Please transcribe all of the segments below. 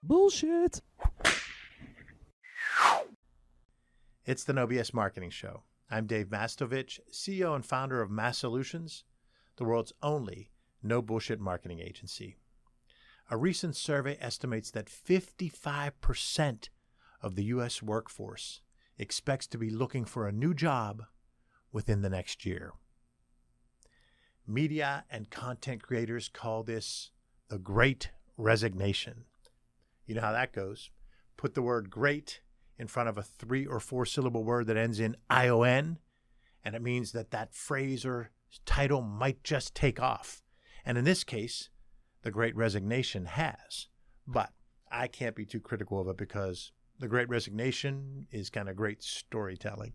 Bullshit. It's the No BS Marketing Show. I'm Dave Mastovich, CEO and founder of Massolutions, the world's only no bullshit marketing agency. A recent survey estimates that 55% of the U.S. workforce expects to be looking for a new job within the next year. Media and content creators call this the Great Resignation. You know how that goes. Put the word great in front of a 3 or 4 syllable word that ends in ION, and it means that phrase or title might just take off. And in this case, the Great Resignation has. But I can't be too critical of it because the Great Resignation is kind of great storytelling.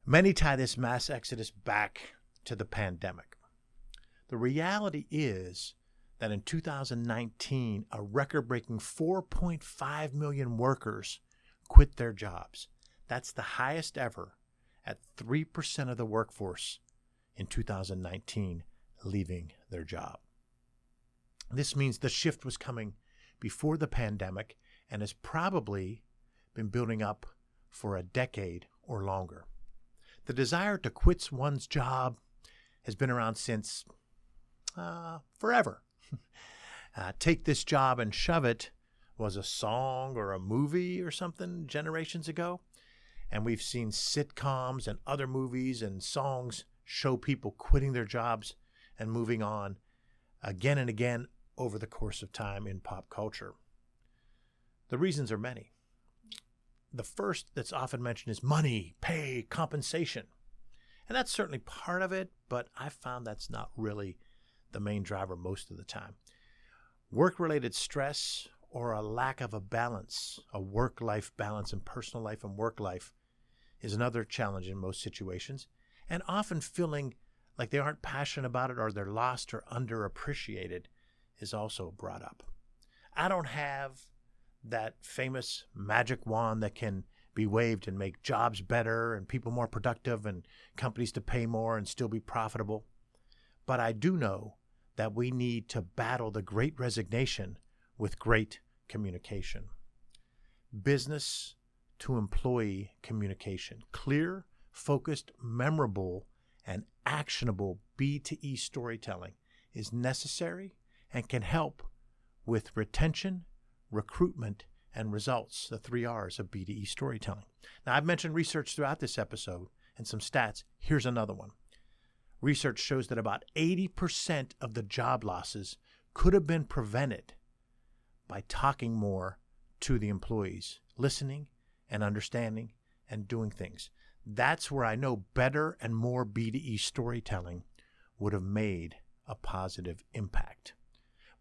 Many tie this mass exodus back to the pandemic. The reality is that in 2019, a record-breaking 4.5 million workers quit their jobs. That's the highest ever, at 3% of the workforce in 2019 leaving their job. This means the shift was coming before the pandemic and has probably been building up for a decade or longer. The desire to quit one's job has been around since forever. Take this job and shove it was a song or a movie or something generations ago. And we've seen sitcoms and other movies and songs show people quitting their jobs and moving on again and again over the course of time in pop culture. The reasons are many. The first that's often mentioned is money, pay, compensation. And that's certainly part of it, but I've found that's not really the main driver most of the time. Work-related stress or a lack of a balance, a work-life balance and personal life and work life is another challenge in most situations. And often feeling like they aren't passionate about it or they're lost or underappreciated is also brought up. I don't have that famous magic wand that can be waved and make jobs better and people more productive and companies to pay more and still be profitable. But I do know that we need to battle the Great Resignation with great communication. Business to employee communication. Clear, focused, memorable, and actionable B2E storytelling is necessary and can help with retention, recruitment, and results, the 3 R's of B2E storytelling. Now, I've mentioned research throughout this episode and some stats. Here's another one. Research shows that about 80% of the job losses could have been prevented by talking more to the employees, listening and understanding and doing things. That's where I know better and more B2E storytelling would have made a positive impact.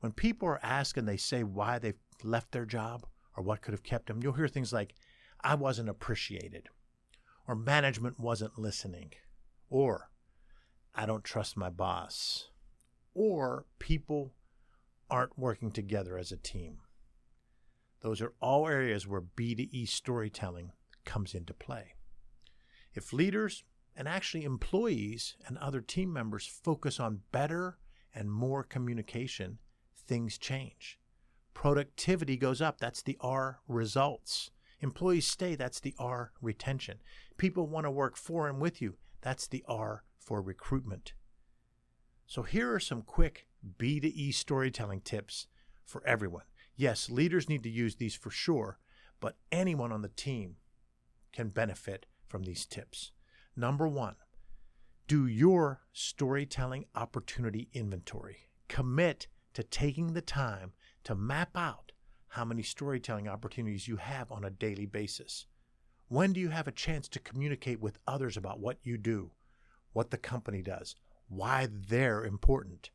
When people are asked and they say why they've left their job or what could have kept them, you'll hear things like, I wasn't appreciated, or management wasn't listening, or I don't trust my boss, or people aren't working together as a team. Those are all areas where B2E storytelling comes into play. If leaders and actually employees and other team members focus on better and more communication, things change. Productivity goes up. That's the R, results. Employees stay. That's the R, retention. People want to work for and with you. That's the R for recruitment. So here are some quick B2E storytelling tips for everyone. Yes, leaders need to use these for sure, but anyone on the team can benefit from these tips. Number 1, do your storytelling opportunity inventory. Commit to taking the time to map out how many storytelling opportunities you have on a daily basis. When do you have a chance to communicate with others about what you do, what the company does, why they're important?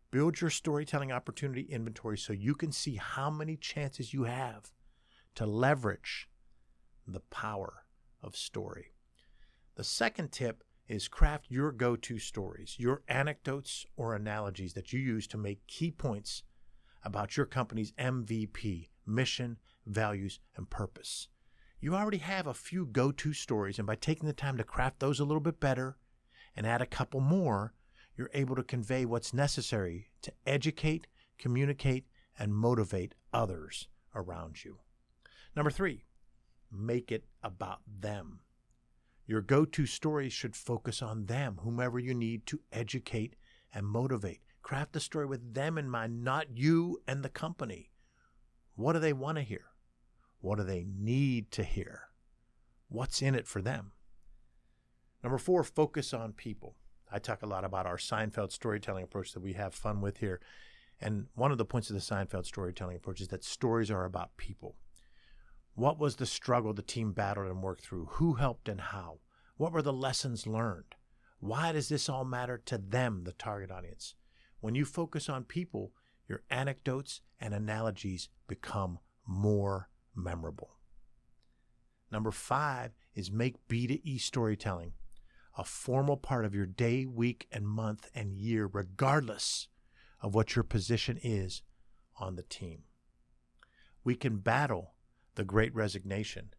Build your storytelling opportunity inventory so you can see how many chances you have to leverage the power of story. The second tip is craft your go-to stories, your anecdotes or analogies that you use to make key points about your company's MVP, mission, values, and purpose. You already have a few go-to stories, and by taking the time to craft those a little bit better and add a couple more, you're able to convey what's necessary to educate, communicate, and motivate others around you. Number 3, make it about them. Your go-to stories should focus on them, whomever you need to educate and motivate. Craft the story with them in mind, not you and the company. What do they want to hear? What do they need to hear? What's in it for them? Number 4, focus on people. I talk a lot about our Seinfeld storytelling approach that we have fun with here. And one of the points of the Seinfeld storytelling approach is that stories are about people. What was the struggle the team battled and worked through? Who helped and how? What were the lessons learned? Why does this all matter to them, the target audience? When you focus on people, your anecdotes and analogies become more memorable. Number 5 is make B2E storytelling a formal part of your day, week, and month and year, regardless of what your position is on the team. We can battle the Great Resignation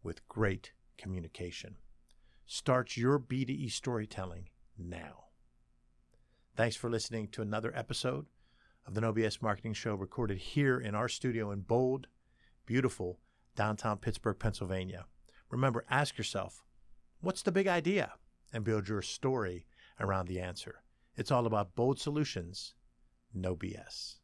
with great communication. Start your B2E storytelling now. Thanks for listening to another episode of the No BS Marketing Show, recorded here in our studio in bold, beautiful downtown Pittsburgh, Pennsylvania. Remember, ask yourself, what's the big idea? And build your story around the answer. It's all about bold solutions, no BS.